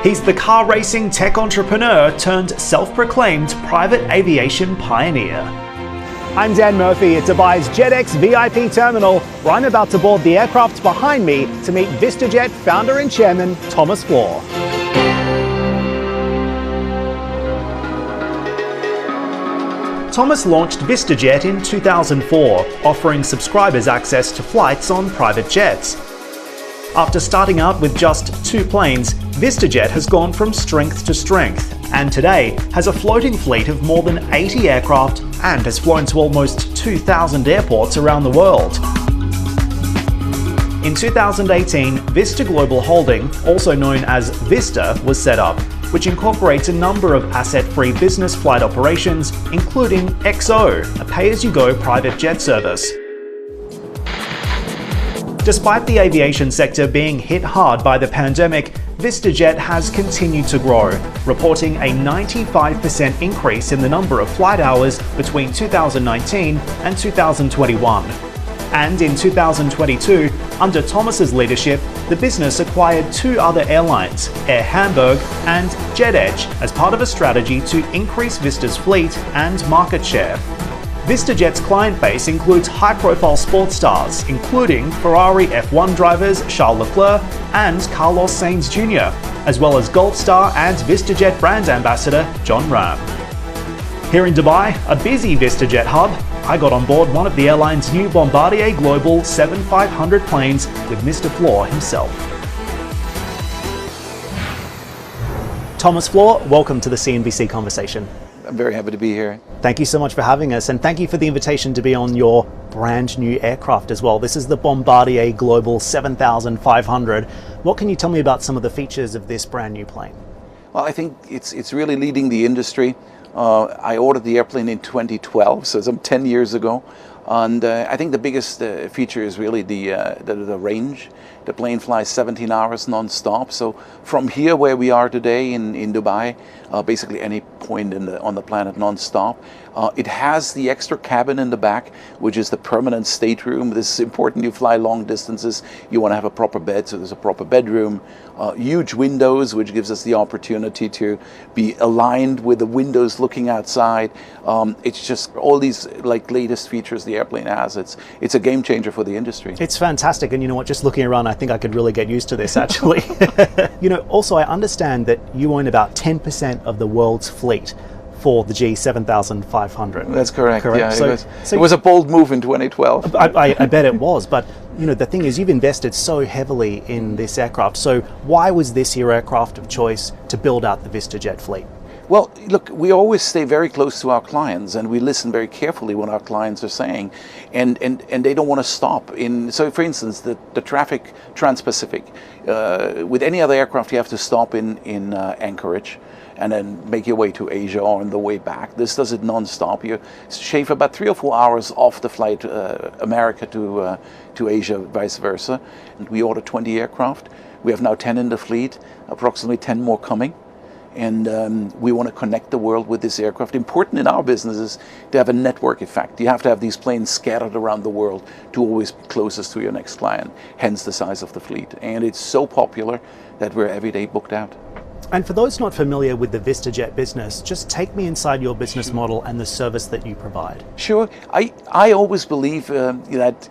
He's the car racing tech entrepreneur turned self-proclaimed private aviation pioneer. I'm Dan Murphy at Dubai's JetX VIP terminal, where I'm about to board the aircraft behind me to meet VistaJet founder and chairman Thomas Flohr. Thomas launched VistaJet in 2004, offering subscribers access to flights on private jets. After starting out with just 2 planes, VistaJet has gone from strength to strength, and today has a floating fleet of more than 80 aircraft and has flown to almost 2,000 airports around the world. In 2018, Vista Global Holding, also known as Vista, was set up, which incorporates a number of asset-free business flight operations, including XO, a pay-as-you-go private jet service. Despite the aviation sector being hit hard by the pandemic, VistaJet has continued to grow, reporting a 95% increase in the number of flight hours between 2019 and 2021. And in 2022, under Thomas's leadership, the business acquired 2 other airlines, Air Hamburg and JetEdge, as part of a strategy to increase Vista's fleet and market share. VistaJet's client base includes high-profile sports stars, including Ferrari F1 drivers Charles Leclerc and Carlos Sainz Jr., as well as Golf star and VistaJet brand ambassador John Ram. Here in Dubai, a busy VistaJet hub, I got on board one of the airline's new Bombardier Global 7500 planes with Mr. Flohr himself. Thomas Flohr, welcome to the CNBC Conversation. I'm very happy to be here. Thank you so much for having us, and thank you for the invitation to be on your brand new aircraft as well. This is the Bombardier Global 7500. What can you tell me about some of the features of this brand new plane? Well, I think it's really leading the industry. I ordered the airplane in 2012, so some 10 years ago. And I think the biggest feature is really the range. The plane flies 17 hours non-stop. So from here where we are today in Dubai, basically any point on the planet non-stop. It has the extra cabin in the back, which is the permanent stateroom. This is important. You fly long distances, you want to have a proper bed, so there's a proper bedroom. Huge windows, which gives us the opportunity to be aligned with the windows looking outside. It's just all these latest features the airplane has. It's a game changer for the industry. It's fantastic, and you know what, just looking around, I think I could really get used to this actually. You know, also I understand that you own about 10% of the world's fleet for the G7500. That's correct. Yeah, So it was a bold move in 2012. I bet it was, but you know, the thing is, you've invested so heavily in this aircraft. So why was this your aircraft of choice to build out the VistaJet fleet? Well, look, we always stay very close to our clients, and we listen very carefully what our clients are saying, and they don't want to stop. So, for instance, the traffic Trans-Pacific, with any other aircraft, you have to stop in Anchorage, and then make your way to Asia or on the way back. This does it non-stop. You shave about 3 or 4 hours off the flight America to Asia, vice versa. And we ordered 20 aircraft. We have now 10 in the fleet, approximately 10 more coming. And we want to connect the world with this aircraft. Important in our business is to have a network effect. You have to have these planes scattered around the world to always be closest to your next client, hence the size of the fleet. And it's so popular that we're every day booked out. And for those not familiar with the VistaJet business, just take me inside your business model and the service that you provide. Sure. I always believe that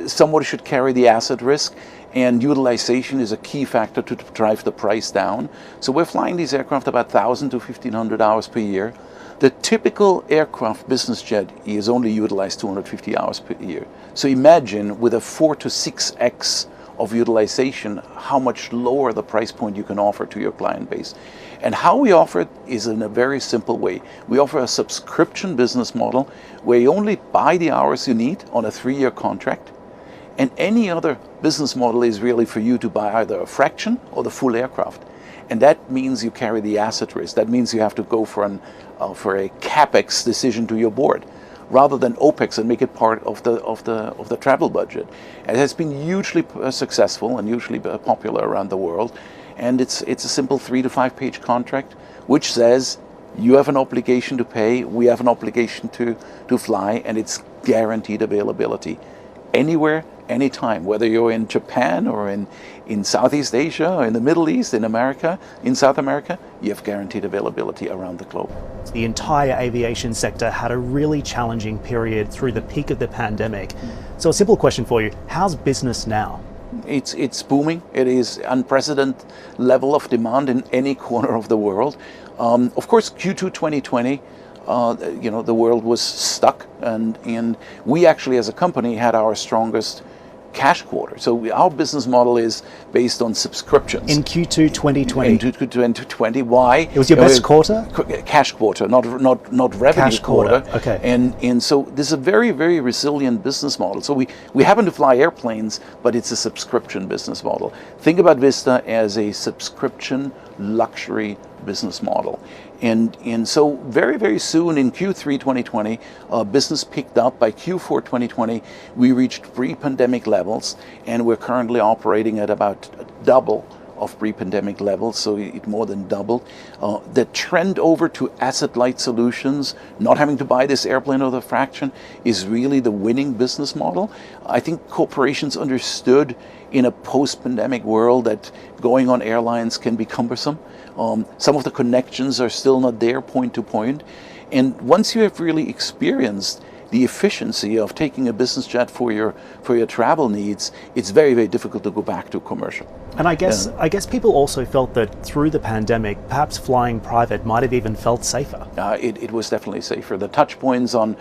somebody should carry the asset risk, and utilization is a key factor to drive the price down. So we're flying these aircraft about 1,000 to 1,500 hours per year. The typical aircraft business jet is only utilized 250 hours per year. So imagine with a 4 to 6x of utilization, how much lower the price point you can offer to your client base. And how we offer it is in a very simple way. We offer a subscription business model where you only buy the hours you need on a 3-year contract. And any other business model is really for you to buy either a fraction or the full aircraft. And that means you carry the asset risk. That means you have to go for a CapEx decision to your board, rather than OPEX and make it part of the travel budget. It has been hugely successful and hugely popular around the world. And it's a simple 3 to 5 page contract, which says you have an obligation to pay, we have an obligation to fly, and it's guaranteed availability. Anywhere, anytime, whether you're in Japan or in Southeast Asia or in the Middle East, in America, in South America, you have guaranteed availability around the globe. The entire aviation sector had a really challenging period through the peak of the pandemic. So a simple question for you, how's business now? It's booming. It is unprecedented level of demand in any corner of the world. Of course, Q2 2020, the world was stuck, and we actually as a company had our strongest cash quarter. So our business model is based on subscriptions. In Q2 2020? In Q2 2020. Why? It was your best quarter? Cash quarter, not revenue cash quarter. Okay. And so this is a very, very resilient business model. So we happen to fly airplanes, but it's a subscription business model. Think about Vista as a subscription luxury business model. And so very, very soon in Q3 2020, business picked up. By Q4 2020, we reached pre-pandemic levels, and we're currently operating at about double of pre-pandemic levels, so it more than doubled. The trend over to asset-light solutions, not having to buy this airplane or the fraction, is really the winning business model. I think corporations understood in a post-pandemic world that going on airlines can be cumbersome. Some of the connections are still not there point to point. And once you have really experienced the efficiency of taking a business jet for your travel needs, it's very, very difficult to go back to commercial. And I guess people also felt that through the pandemic, perhaps flying private might have even felt safer. It was definitely safer. The touch points on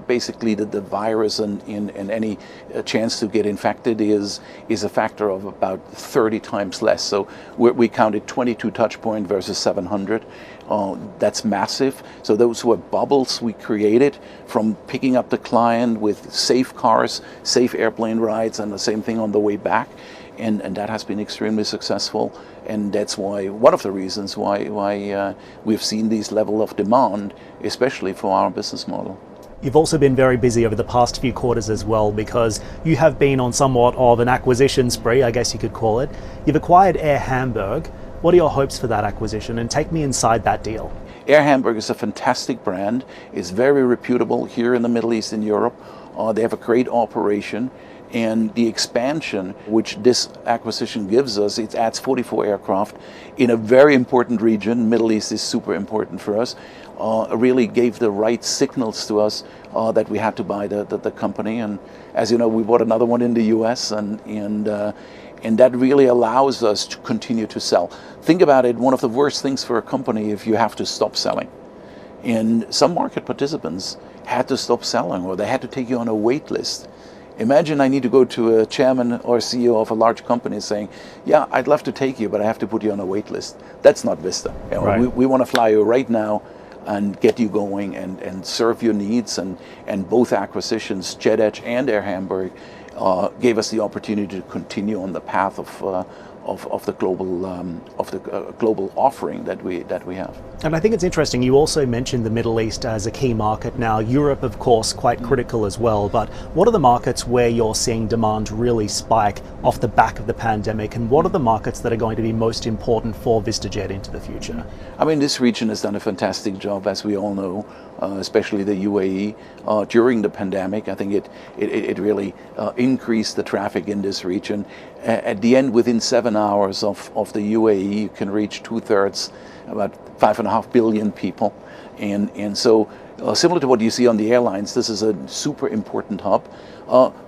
basically the virus and any chance to get infected is a factor of about 30 times less. So we counted 22 touch points versus 700. That's massive. So those were bubbles we created from picking up the client with safe cars, safe airplane rides, and the same thing on the way back. And that has been extremely successful, and that's why one of the reasons why we've seen this level of demand, especially for our business model. You've also been very busy over the past few quarters as well, because you have been on somewhat of an acquisition spree, I guess you could call it. You've acquired Air Hamburg. What are your hopes for that acquisition? And take me inside that deal. Air Hamburg is a fantastic brand. It's very reputable here in the Middle East and Europe. They have a great operation. And the expansion which this acquisition gives us, it adds 44 aircraft in a very important region. Middle East is super important for us. Really gave the right signals to us that we had to buy the company. And as you know, we bought another one in the US, and that really allows us to continue to sell. Think about it, one of the worst things for a company if you have to stop selling. And some market participants had to stop selling, or they had to take you on a wait list. Imagine I need to go to a chairman or CEO of a large company saying, yeah, I'd love to take you, but I have to put you on a wait list. That's not Vista. Right. We want to fly you right now and get you going and serve your needs. And both acquisitions, JetEdge and Air Hamburg, gave us the opportunity to continue on the path of the global offering that we have. And I think it's interesting, you also mentioned the Middle East as a key market now. Europe, of course, quite critical as well. But what are the markets where you're seeing demand really spike off the back of the pandemic? And what are the markets that are going to be most important for VistaJet into the future? I mean, this region has done a fantastic job, as we all know, especially the UAE. During the pandemic, I think it really increased the traffic in this region. At the end, within 7 hours of the UAE, you can reach 2/3, about 5.5 billion people. And so similar to what you see on the airlines, this is a super important hub.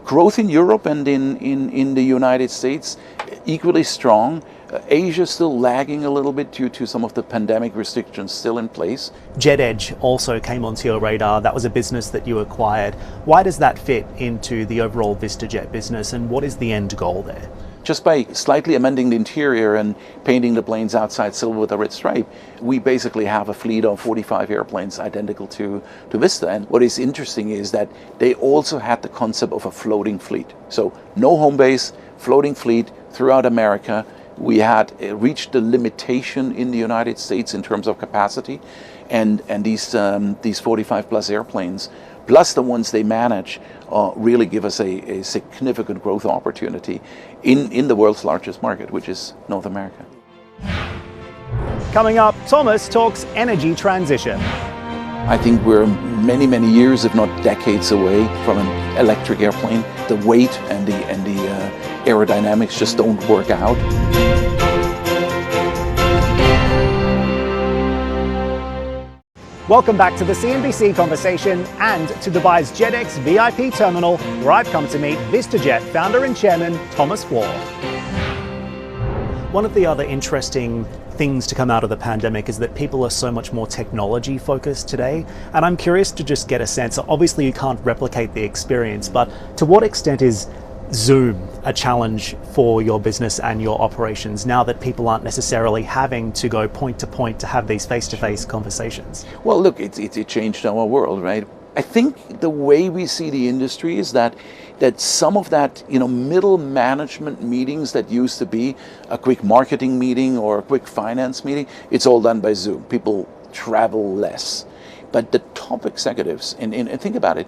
Growth in Europe and in the United States, equally strong. Asia still lagging a little bit due to some of the pandemic restrictions still in place. JetEdge also came onto your radar. That was a business that you acquired. Why does that fit into the overall VistaJet business, and what is the end goal there? Just by slightly amending the interior and painting the planes outside silver with a red stripe, we basically have a fleet of 45 airplanes identical to Vista. And what is interesting is that they also had the concept of a floating fleet. So no home base, floating fleet throughout America. We had reached the limitation in the United States in terms of capacity, and these 45 plus airplanes, plus the ones they manage, really give us a significant growth opportunity in the world's largest market, which is North America. Coming up, Thomas talks energy transition. I think we're many, many years, if not decades away from an electric airplane. The weight and the aerodynamics just don't work out. Welcome back to the CNBC Conversation and to Dubai's JetX VIP terminal, where I've come to meet VistaJet founder and chairman Thomas Flohr. One of the other interesting things to come out of the pandemic is that people are so much more technology focused today. And I'm curious to just get a sense. Obviously, you can't replicate the experience, but to what extent is Zoom a challenge for your business and your operations now that people aren't necessarily having to go point to point to have these face-to-face conversations? Well, look, it changed our world, right? I think the way we see the industry is that some of that, middle management meetings that used to be a quick marketing meeting or a quick finance meeting, it's all done by Zoom. People travel less. But the top executives, and think about it,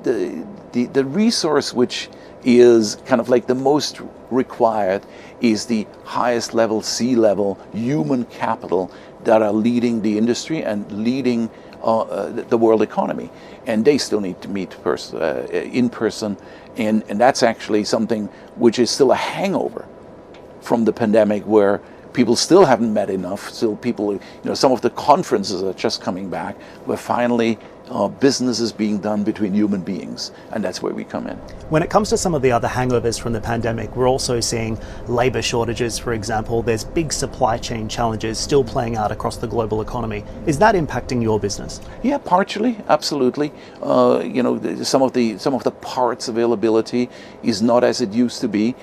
the resource which is kind of like the most required is the highest level, C-level human capital that are leading the industry and leading the world economy, and they still need to meet in person, and that's actually something which is still a hangover from the pandemic, where people still haven't met enough. Still, people, some of the conferences are just coming back, where finally business is being done between human beings, and that's where we come in. When it comes to some of the other hangovers from the pandemic, we're also seeing labor shortages, for example. There's big supply chain challenges still playing out across the global economy. Is that impacting your business? Yeah, partially, absolutely. Some of the parts availability is not as it used to be.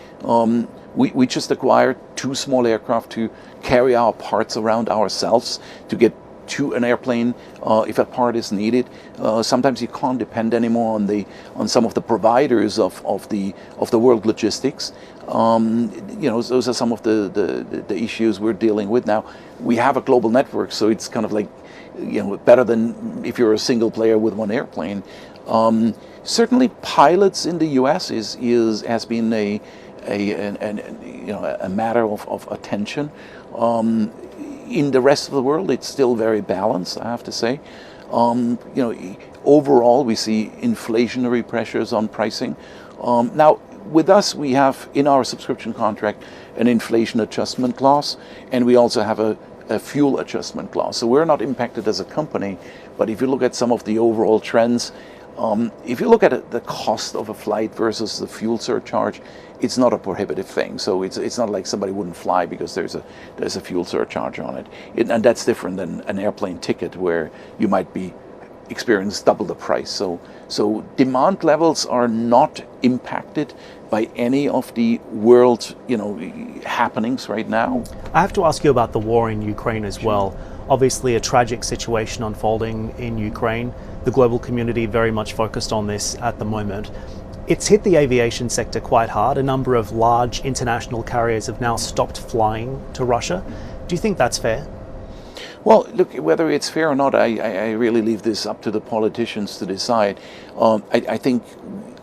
We just acquired 2 small aircraft to carry our parts around ourselves to get to an airplane if a part is needed. Sometimes you can't depend anymore on some of the providers of the world logistics. Those are some of the issues we're dealing with now. We have a global network, so it's kind of like better than if you're a single player with one airplane. Certainly, pilots in the U.S. has been a matter of attention. In the rest of the world, it's still very balanced, I have to say. Overall, we see inflationary pressures on pricing. Now, with us, we have in our subscription contract an inflation adjustment clause, and we also have a fuel adjustment clause. So we're not impacted as a company, but if you look at some of the overall trends, if you look at the cost of a flight versus the fuel surcharge, it's not a prohibitive thing. So it's not like somebody wouldn't fly because there's a fuel surcharge on it. And that's different than an airplane ticket where you might experience double the price. So demand levels are not impacted by any of the world happenings right now. I have to ask you about the war in Ukraine as well. Obviously, a tragic situation unfolding in Ukraine. The global community very much focused on this at the moment. It's hit the aviation sector quite hard. A number of large international carriers have now stopped flying to Russia. Do you think that's fair? Well, look, whether it's fair or not, I really leave this up to the politicians to decide. I think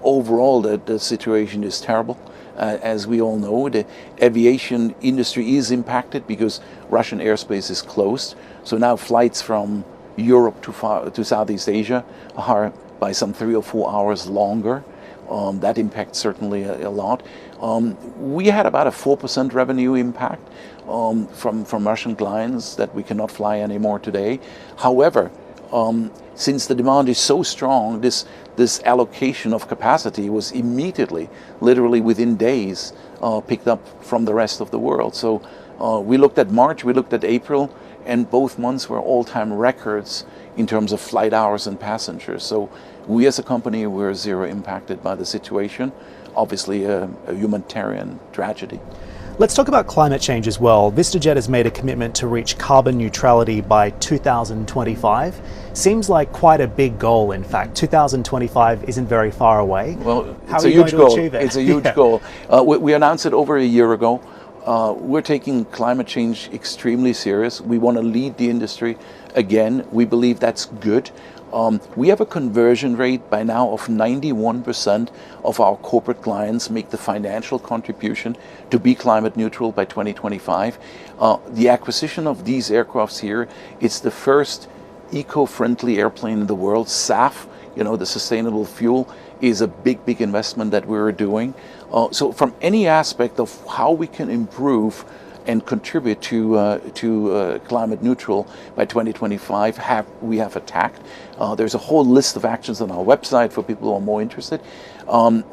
overall the situation is terrible. As we all know, the aviation industry is impacted because Russian airspace is closed. So now flights from Europe to Southeast Asia are by some 3 or 4 hours longer. That impacts certainly a lot. We had about a 4% revenue impact from Russian clients that we cannot fly anymore today. However, since the demand is so strong, this allocation of capacity was immediately, literally within days, picked up from the rest of the world. So we looked at March, we looked at April, and both months were all-time records in terms of flight hours and passengers. So we as a company were zero impacted by the situation. Obviously a humanitarian tragedy. Let's talk about climate change as well. VistaJet has made a commitment to reach carbon neutrality by 2025. Seems like quite a big goal, in fact. 2025 isn't very far away. Well, How are you going to achieve it? It's a huge goal. We announced it over a year ago. We're taking climate change extremely serious. We want to lead the industry again. We believe that's good. We have a conversion rate by now of 91% of our corporate clients make the financial contribution to be climate neutral by 2025. The acquisition of these aircrafts here, it's the first eco-friendly airplane in the world. SAF, the sustainable fuel, is a big investment that we're doing. So from any aspect of how we can improve and contribute to climate neutral by 2025, we have attacked. There's a whole list of actions on our website for people who are more interested.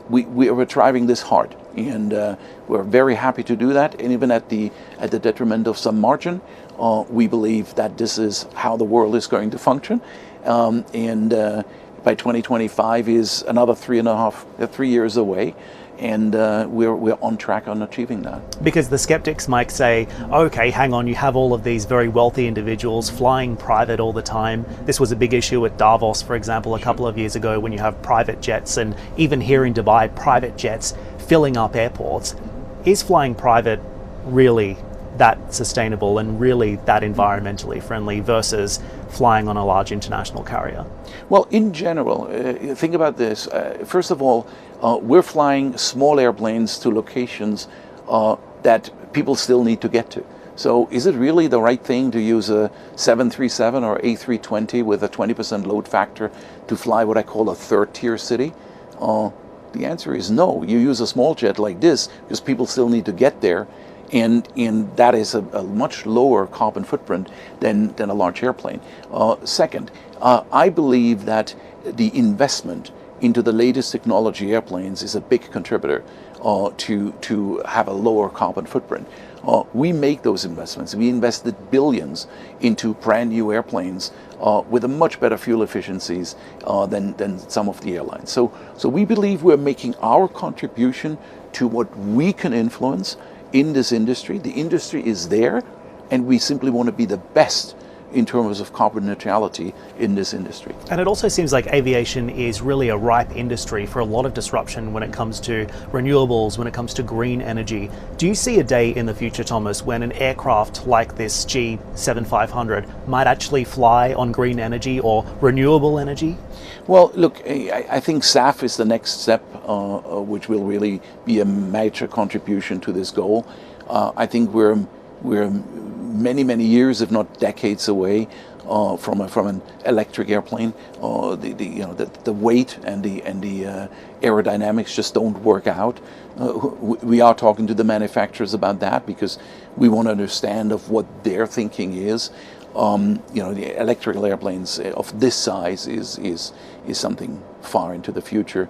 We are driving this hard, and we're very happy to do that. And even at the detriment of some margin, we believe that this is how the world is going to function. And by 2025 is another 3 years away. And we're on track on achieving that. Because the skeptics might say, okay, hang on, you have all of these very wealthy individuals flying private all the time. This was a big issue at Davos, for example, a couple of years ago, when you have private jets, and even here in Dubai, private jets filling up airports. Is flying private really that sustainable and really that environmentally friendly versus flying on a large international carrier? Well, in general, think about this. First of all, we're flying small airplanes to locations that people still need to get to. So is it really the right thing to use a 737 or A320 with a 20% load factor to fly what I call a third-tier city? The answer is no. You use a small jet like this because people still need to get there, and that is a much lower carbon footprint than a large airplane. Second, I believe that the investment into the latest technology airplanes is a big contributor to have a lower carbon footprint. We make those investments. We invested billions into brand new airplanes with a much better fuel efficiencies than some of the airlines. So we believe we're making our contribution to what we can influence in this industry. The industry is there, and we simply want to be the best in terms of carbon neutrality in this industry. And it also seems like aviation is really a ripe industry for a lot of disruption when it comes to renewables, when it comes to green energy. Do you see a day in the future, Thomas, when an aircraft like this G7500 might actually fly on green energy or renewable energy? Well, look, I think SAF is the next step, which will really be a major contribution to this goal. I think we're many years, if not decades, away from an electric airplane. The weight and the aerodynamics just don't work out. We are talking to the manufacturers about that because we want to understand of what their thinking is. The electrical airplanes of this size is something far into the future.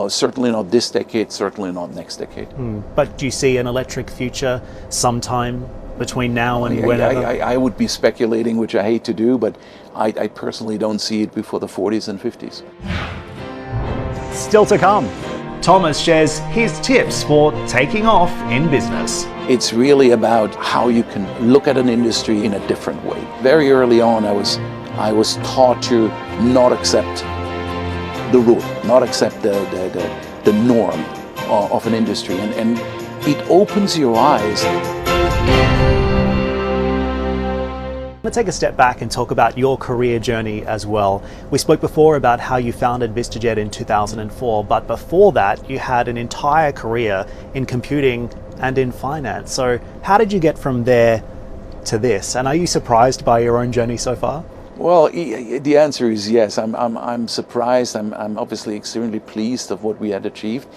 Certainly not this decade, certainly not next decade. But do you see an electric future sometime between now and whenever? I would be speculating, which I hate to do, but I personally don't see it before the 40s and 50s. Still to come, Thomas shares his tips for taking off in business. It's really about how you can look at an industry in a different way. Very early on, I was taught to not accept the rule, not accept the norm of an industry, and it opens your eyes. Let's take a step back and talk about your career journey as well. We spoke before about how you founded VistaJet in 2004, but before that you had an entire career in computing and in finance. So how did you get from there to this? And are you surprised by your own journey so far? Well, the answer is yes. I'm surprised. I'm obviously extremely pleased of what we had achieved.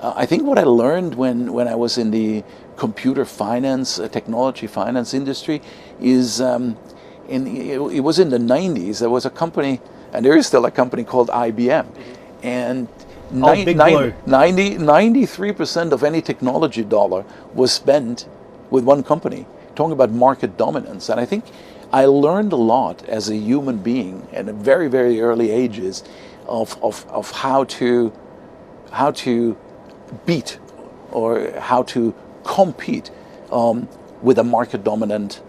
I think what I learned when I was in the computer finance, technology finance industry is, it was in the 90s, there was a company, and there is still a company called IBM. And 93% of any technology dollar was spent with one company, talking about market dominance. And I think I learned a lot as a human being at very, very early ages of how to beat or how to compete with a market dominant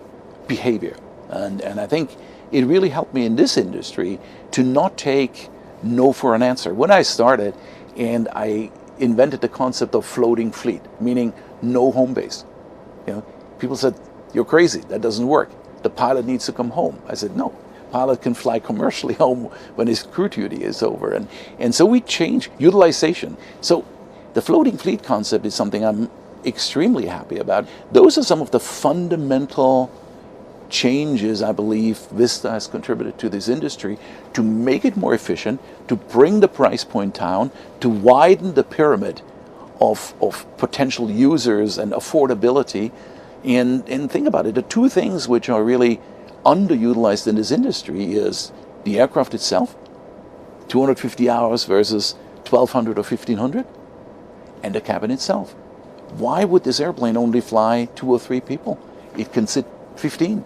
behavior. And I think it really helped me in this industry to not take no for an answer. When I started, and I invented the concept of floating fleet, meaning no home base. People said, "You're crazy, that doesn't work. The pilot needs to come home." I said, "No, pilot can fly commercially home when his crew duty is over." And so we changed utilization. So the floating fleet concept is something I'm extremely happy about. Those are some of the fundamental changes I believe Vista has contributed to this industry to make it more efficient, to bring the price point down, to widen the pyramid of potential users and affordability. And think about it, the two things which are really underutilized in this industry is the aircraft itself, 250 hours versus 1,200 or 1,500, and the cabin itself. Why would this airplane only fly 2 or 3 people? It can sit 15.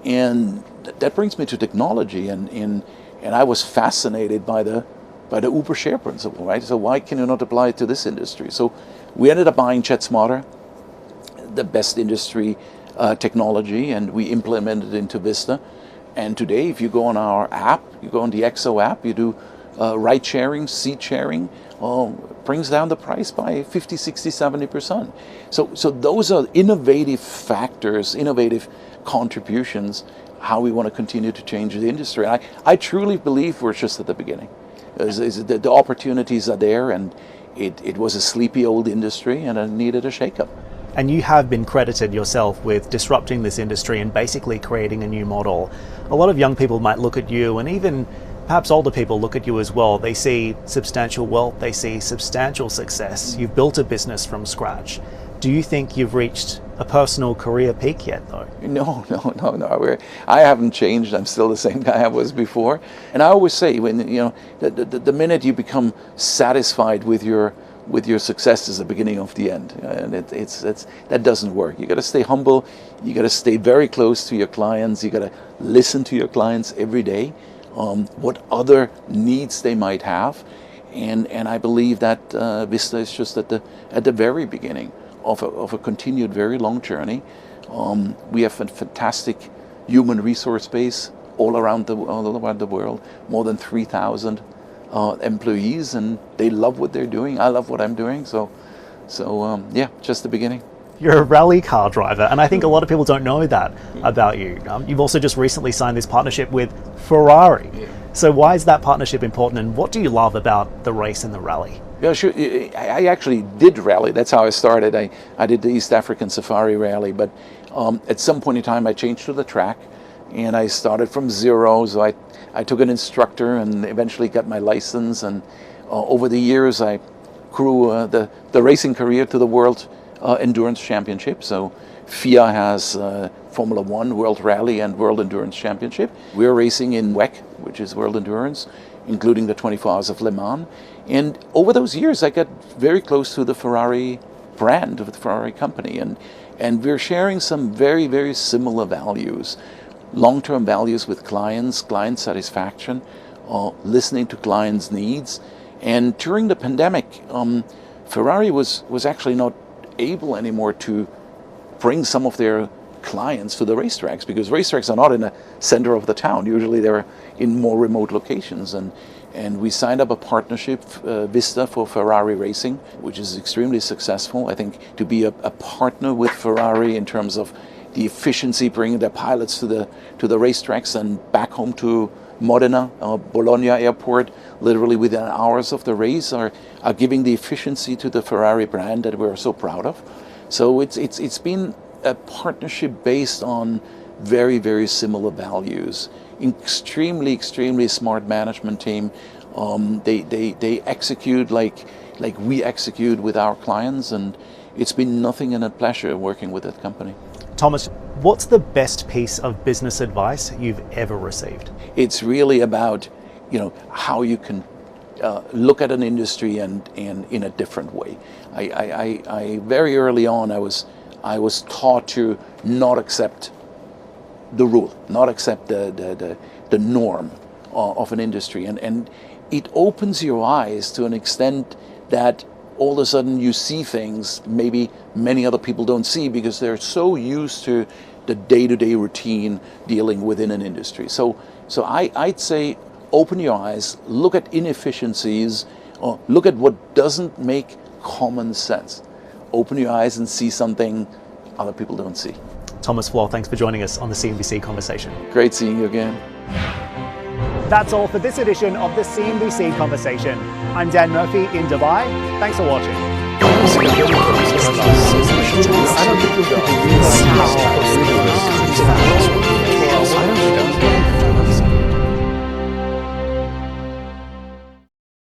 And that brings me to technology, and I was fascinated by the Uber share principle, right? So why can you not apply it to this industry? So we ended up buying JetSmarter, the best industry technology, and we implemented it into Vista. And today, if you go on our app, you go on the XO app, you do ride sharing, seat sharing, brings down the price by 50, 60, 70%. So those are innovative factors, innovative contributions, how we want to continue to change the industry. I truly believe we're just at the beginning. The opportunities are there, and it was a sleepy old industry, and it needed a shakeup. And you have been credited yourself with disrupting this industry and basically creating a new model. A lot of young people might look at you, and even perhaps older people look at you as well. They see substantial wealth, they see substantial success. You've built a business from scratch. Do you think you've reached a personal career peak yet, though? No. I haven't changed. I'm still the same guy I was before. And I always say, when the minute you become satisfied with your success is the beginning of the end, and that doesn't work. You got to stay humble. You got to stay very close to your clients. You got to listen to your clients every day, what other needs they might have, and I believe that Vista is just at the very beginning of a continued very long journey. We have a fantastic human resource base all around the world, more than 3,000 employees, and they love what they're doing. I love what I'm doing. So just the beginning. You're a rally car driver, and I think a lot of people don't know that about you. You've also just recently signed this partnership with Ferrari. Yeah. So why is that partnership important, and what do you love about the race and the rally? Yeah, sure. I actually did rally. That's how I started. I did the East African Safari Rally, but at some point in time I changed to the track, and I started from zero. So I took an instructor and eventually got my license, and over the years I grew the racing career to the World Endurance Championship. So FIA has Formula One, World Rally, and World Endurance Championship. We're racing in WEC, which is World Endurance, including the 24 Hours of Le Mans. And over those years, I got very close to the Ferrari brand, of the Ferrari company, and we're sharing some very, very similar values, long-term values with clients, client satisfaction, listening to clients' needs. And during the pandemic, Ferrari was actually not able anymore to bring some of their clients to the racetracks, because racetracks are not in the center of the town. Usually they're in more remote locations, and we signed up a partnership, Vista for Ferrari Racing, which is extremely successful. I think to be a partner with Ferrari in terms of the efficiency, bringing their pilots to the racetracks and back home to Modena, Bologna Airport, literally within hours of the race, are giving the efficiency to the Ferrari brand that we're so proud of. So it's been a partnership based on very, very similar values. Extremely smart management team. They execute like we execute with our clients, and it's been nothing but a pleasure working with that company. Thomas, what's the best piece of business advice you've ever received? It's really about how you can look at an industry and in a different way. I very early on I was taught to not accept the rule, not accept the norm of an industry, and it opens your eyes to an extent that all of a sudden you see things maybe many other people don't see, because they're so used to the day-to-day routine dealing within an industry. So I'd say open your eyes, look at inefficiencies, look at what doesn't make common sense. Open your eyes and see something other people don't see. Thomas Flohr, thanks for joining us on the CNBC Conversation. Great seeing you again. That's all for this edition of the CNBC Conversation. I'm Dan Murphy in Dubai. Thanks for watching. I don't think also. I don't think that was